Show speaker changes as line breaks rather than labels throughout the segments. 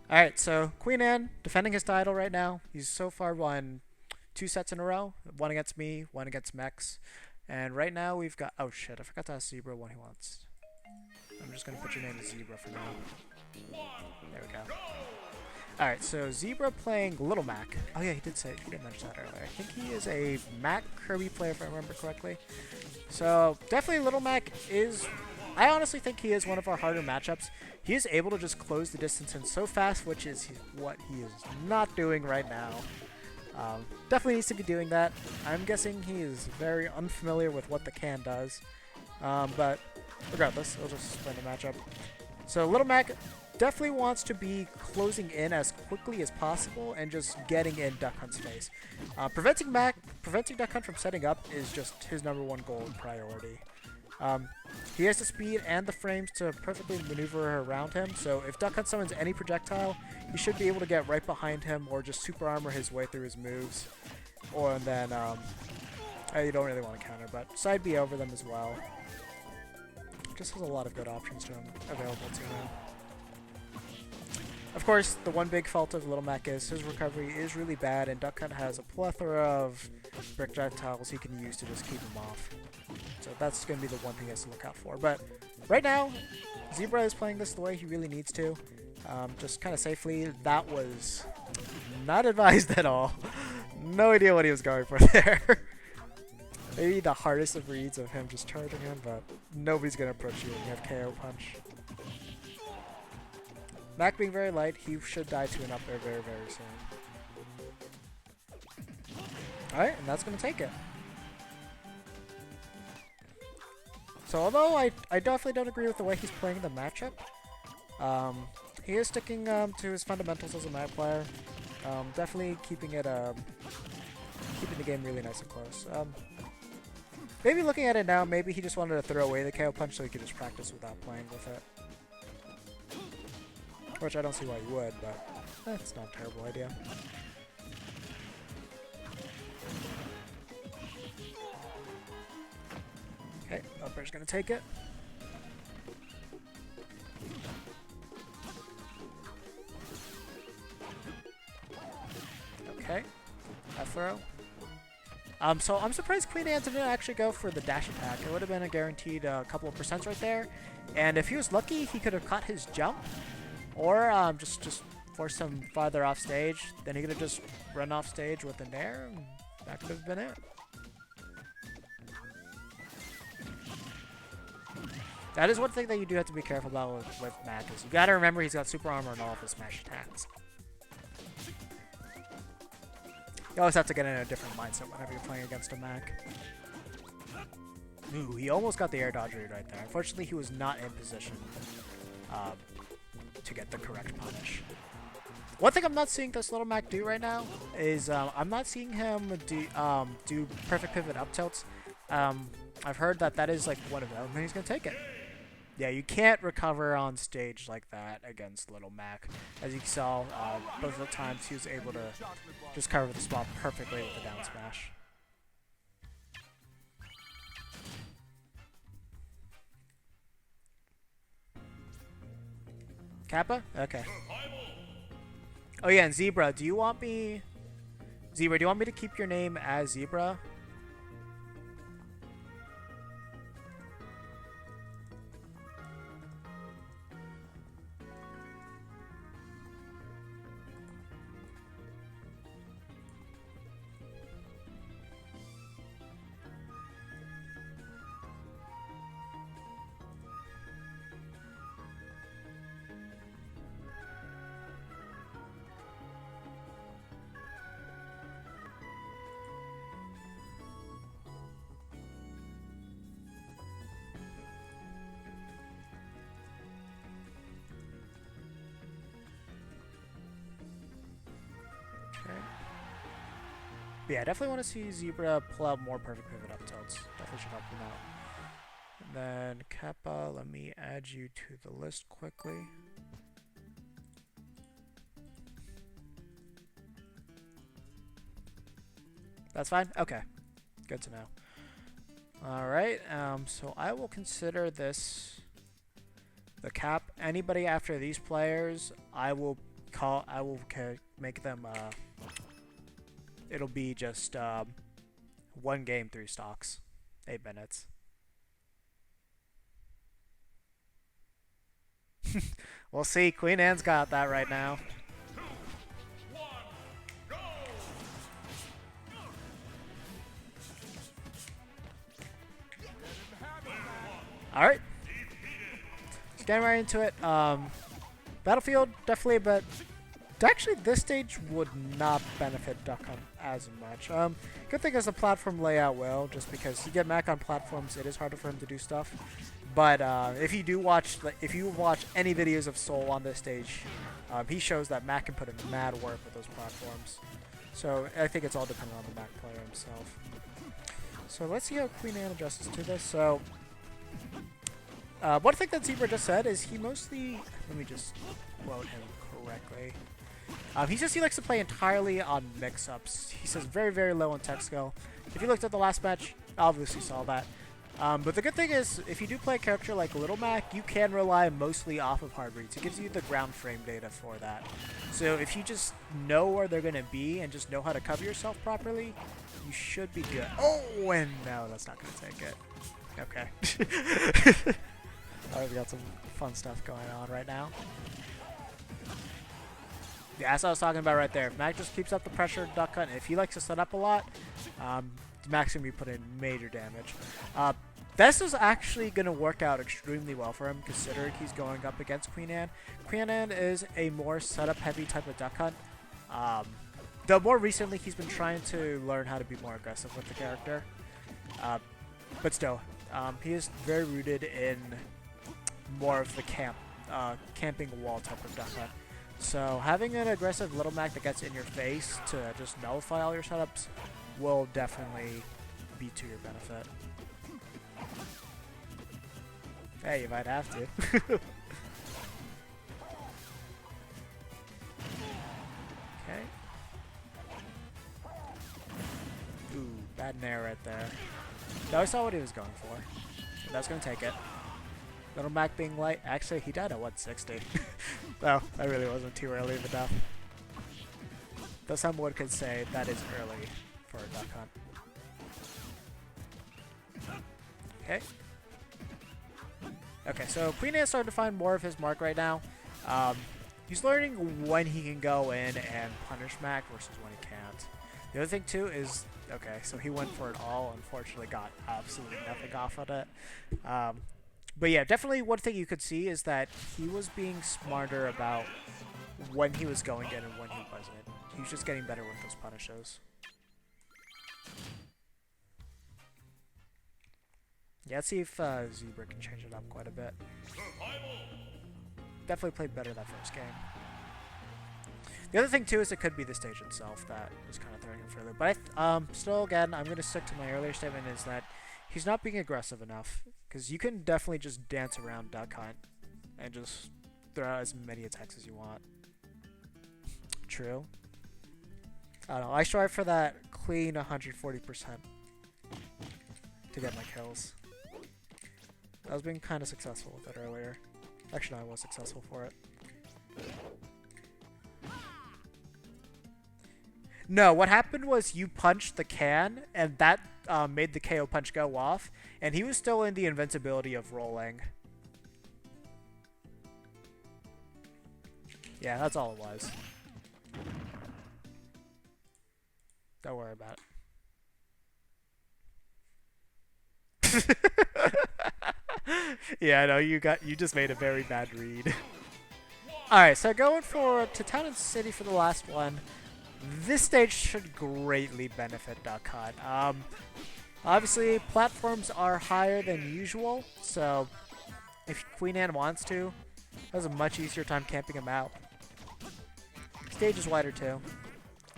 Alright, so Queen Anne defending his title right now. He's so far won 2 sets in a row. One against me, one against Mex. And right now we've got... Oh shit, I forgot to ask Zebra what he wants. I'm just going to put your name as Zebra for now. There we go. Alright, so Zebra playing Little Mac. Oh yeah, he did mention that earlier. I think he is a Mac Kirby player if I remember correctly. So definitely Little Mac is... I honestly think he is one of our harder matchups. He is able to just close the distance in so fast, which is what he is not doing right now. Definitely needs to be doing that. I'm guessing he is very unfamiliar with what the can does. But regardless, we'll just explain the matchup. So Little Mac definitely wants to be closing in as quickly as possible and just getting in Duck Hunt's face. Preventing Duck Hunt from setting up is just his #1 goal and priority. He has the speed and the frames to perfectly maneuver around him, so if Duck Hunt summons any projectile, he should be able to get right behind him or just super armor his way through his moves. Or then, you don't really want to counter, but side B over them as well. Just has a lot of good options to him, available to him. Of course, the one big fault of Little Mac is his recovery is really bad, and Duck Hunt has a plethora of projectiles he can use to just keep him off. So that's going to be the one thing he has to look out for. But right now, Zebra is playing this the way he really needs to. Just kind of safely. That was not advised at all. No idea what he was going for there. Maybe the hardest of reads of him just charging him, but nobody's going to approach you when you have KO punch. Mac being very light, he should die to an up air very, very soon. Alright, and that's going to take it. So although I definitely don't agree with the way he's playing the matchup, he is sticking to his fundamentals as a Mac player. Definitely keeping it keeping the game really nice and close. Maybe looking at it now, maybe he just wanted to throw away the KO punch so he could just practice without playing with it. Which I don't see why you would, but that's not a terrible idea. Okay, up air's gonna take it. Okay, F throw. So I'm surprised Queen Anne didn't actually go for the dash attack. It would have been a guaranteed couple of percents right there. And if he was lucky, he could have caught his jump. Or just force him farther off stage. Then he could have just run off stage with an air. And that could have been it. That is one thing that you do have to be careful about with Mac. Is you gotta remember he's got super armor on all of his smash attacks. You always have to get in a different mindset whenever you're playing against a Mac. Ooh, he almost got the air dodge read right there. Unfortunately, he was not in position to get the correct punish. One thing I'm not seeing this Little Mac do right now is I'm not seeing him do perfect pivot up tilts. I've heard that is like one of them, and he's gonna take it. Yeah, you can't recover on stage like that against Little Mac. As you saw, both of the times he was able to just cover the spot perfectly with the down smash. Kappa? Okay. Oh yeah, and Zebra, do you want me... Zebra, do you want me to keep your name as Zebra? Yeah, I definitely want to see Zebra pull out more perfect pivot up tilts. Definitely should help him out. And then Kappa, let me add you to the list quickly. That's fine? Okay. Good to know. Alright, so I will consider this the cap. Anybody after these players, I will I will make them. It'll be just 1 game, 3 stocks, 8 minutes. We'll see. Queen Anne's got that right now. Alright. Let's get right into it. Battlefield, definitely, but actually this stage would not benefit Duck Hunt as much. Good thing is the platform layout will, just because you get Mac on platforms, it is harder for him to do stuff. But if you watch any videos of Soul on this stage, he shows that Mac can put in mad work with those platforms. So I think it's all dependent on the Mac player himself. So let's see how Queen Anne adjusts to this. So one thing that Zebra just said is he mostly, let me just quote him correctly. He likes to play entirely on mix-ups. He says very, very low on tech skill. If you looked at the last match, obviously saw that. But the good thing is, if you do play a character like Little Mac, you can rely mostly off of hard reads. It gives you the ground frame data for that. So if you just know where they're going to be and just know how to cover yourself properly, you should be good. Oh, and no, that's not going to take it. Okay. Alright, we got some fun stuff going on right now. Yeah, that's what I was talking about right there. Mac just keeps up the pressure Duck Hunt. If he likes to set up a lot, Mac's going to be putting major damage. This is actually going to work out extremely well for him, considering he's going up against Queen Anne. Queen Anne is a more setup-heavy type of Duck Hunt. Though more recently, he's been trying to learn how to be more aggressive with the character. But still, he is very rooted in more of the camping wall type of Duck Hunt. So having an aggressive Little Mac that gets in your face to just nullify all your setups will definitely be to your benefit. Hey, you might have to. Okay. Ooh, bad nair right there. Now I saw what he was going for. That's gonna take it. Little Mac being light. Actually, he died at 160. No, that really wasn't too early of a death. Though someone could say that is early for a Duck Hunt. Okay. Okay, so Queen Anne's starting to find more of his mark right now. He's learning when he can go in and punish Mac versus when he can't. The other thing too is, okay, so he went for it all. Unfortunately, got absolutely nothing off of it. But yeah, definitely one thing you could see is that he was being smarter about when he was going in and when he wasn't. He was just getting better with those punishes. Yeah, let's see if Zebra can change it up quite a bit. Definitely played better that first game. The other thing too is it could be the stage itself that is kind of throwing him further. But still, again, I'm going to stick to my earlier statement is that he's not being aggressive enough, because you can definitely just dance around Duck Hunt and just throw out as many attacks as you want. True. I don't know. I strive for that clean 140% to get my kills. I was being kind of successful with it earlier. Actually, no, I was successful for it. No, what happened was you punched the can, and that made the KO punch go off, and he was still in the invincibility of rolling. Yeah, that's all it was. Don't worry about it. Yeah, I know, you just made a very bad read. Alright, so going for Town and City for the last one. This stage should greatly benefit Duck Hunt. Obviously, platforms are higher than usual, so if Queen Anne wants to, has a much easier time camping him out. Stage is wider too.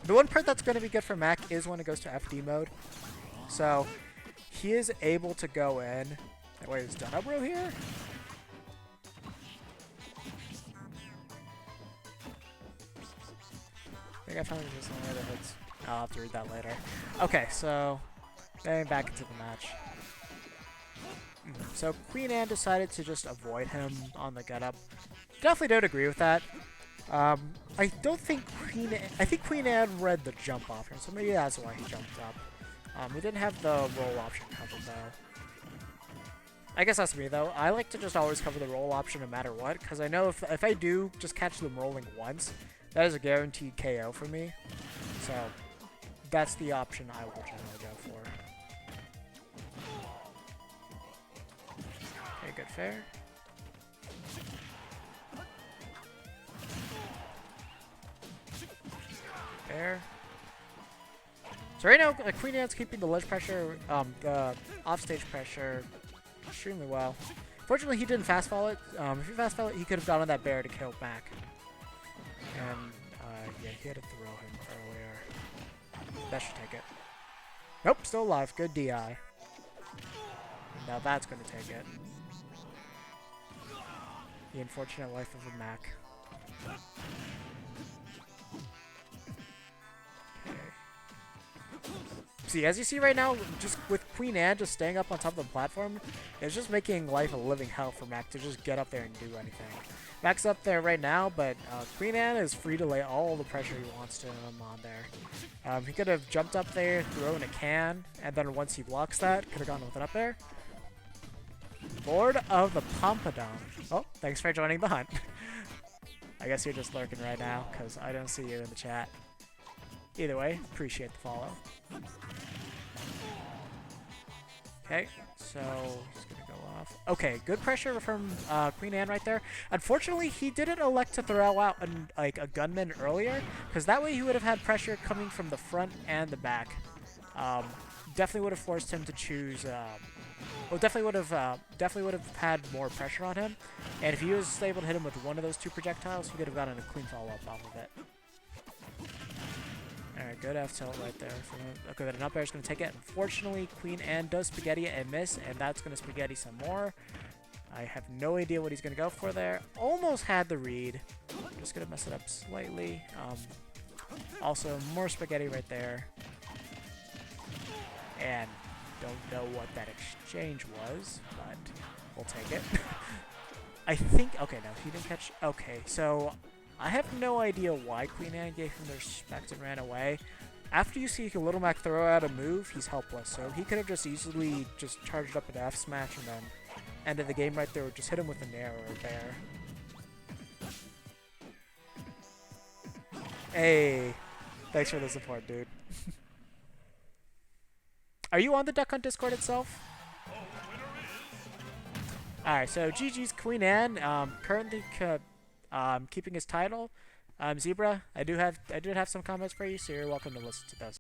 The one part that's going to be good for Mac is when it goes to FD mode. So he is able to go in. Wait, is Dunabro here? I think I found just one of the hits. I'll have to read that later. Okay, so getting back into the match. So Queen Anne decided to just avoid him on the get up. Definitely don't agree with that. I don't think I think Queen Anne read the jump option, so maybe that's why he jumped up. We didn't have the roll option covered though. I guess that's me though. I like to just always cover the roll option no matter what, because I know if I do just catch them rolling once, that is a guaranteed KO for me. So that's the option I will generally go for. Okay, good fair. Fair. So right now, Queen Anne's keeping the ledge pressure, the offstage pressure extremely well. Fortunately, he didn't fast fall it. If he fast fall it, he could have gone on that bear to kill Mac. And yeah, he had to throw him earlier. That should take it. Nope, still alive. Good DI. Now that's gonna take it. The unfortunate life of a Mac. See, as you see right now, just with Queen Anne just staying up on top of the platform, it's just making life a living hell for Mac to just get up there and do anything. Mac's up there right now, but Queen Anne is free to lay all the pressure he wants to him on there. He could have jumped up there, thrown a can, and then once he blocks that, could have gone with it up there. Lord of the Pompadon. Oh, thanks for joining the hunt. I guess you're just lurking right now, because I don't see you in the chat. Either way, appreciate the follow. Okay, so he's gonna go off. Okay, good pressure from Queen Anne right there. Unfortunately, he didn't elect to throw out like a gunman earlier, because that way he would have had pressure coming from the front and the back. Definitely would have forced him to choose. Well, definitely would have had more pressure on him. And if he was able to hit him with one of those two projectiles, he could have gotten a clean follow-up off of it. Alright, good F tilt right there. Okay, but an up air is going to take it. Unfortunately, Queen Anne does spaghetti and miss, and that's going to spaghetti some more. I have no idea what he's going to go for there. Almost had the read. Just going to mess it up slightly. Also, more spaghetti right there. And don't know what that exchange was, but we'll take it. I think... Okay, no, he didn't catch... Okay, so... I have no idea why Queen Anne gave him the respect and ran away. After you see Little Mac throw out a move, he's helpless. So he could have just easily just charged up an F smash and then ended the game right there, or just hit him with an arrow or bear. Hey, thanks for the support, dude. Are you on the Duck Hunt Discord itself? Alright, so GG's Queen Anne, currently keeping his title. Zebra, I did have some comments for you, so you're welcome to listen to those.